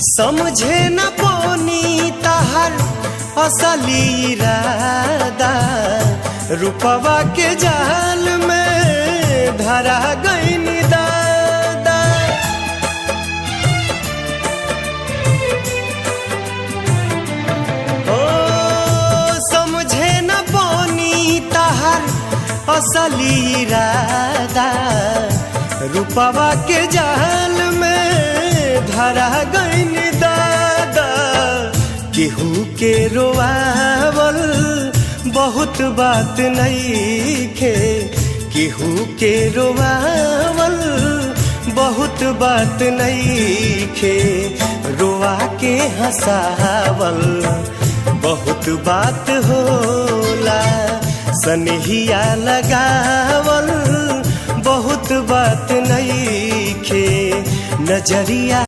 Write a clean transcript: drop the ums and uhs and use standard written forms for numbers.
समझे न पौनी तहर असली इरादा, रूपवा के जाल में धरा गईनी दादा। ओ समझे न पौनी तहर असली इरादा, रूपवा के जाल में धरा गईनी दादा। केहू के रोआवल बहुत बात नइखे, केहू के रोआवल बहुत बात नइखे, रोआ के हंसावल बहुत बात होला, सनहिया लगावल बहुत बात नइखे, नजरिया